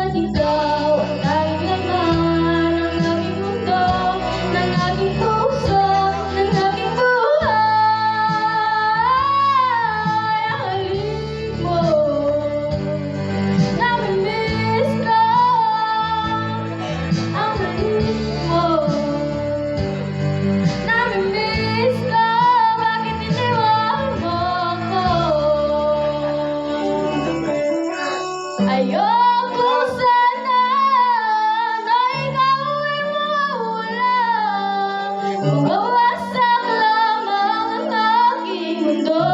At ikaw ang tanging laman ng aking mundo, ng aking puso, ng aking buhay. Ang halik mo, namimiss ko. Ang halik mo, namimiss ko. Bakit iniwan mo ako? Ayoko sana na ikaw ay mawala. Mawasak lamang ang aking mundo.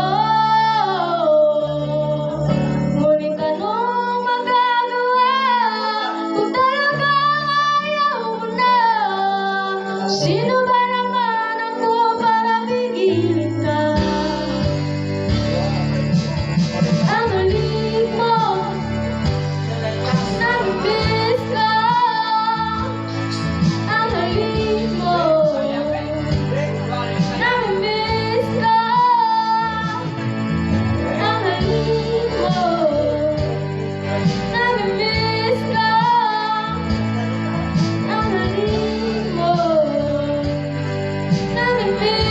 Ngunit anong magagawa kung talagang ayaw mo na? Sino ba naman ako para pigilin ka? Ang halik mo, namimiss ko. Ang halik mo, namimiss ko. Ang halik mo, namimiss ko. Ang halik mo, namimiss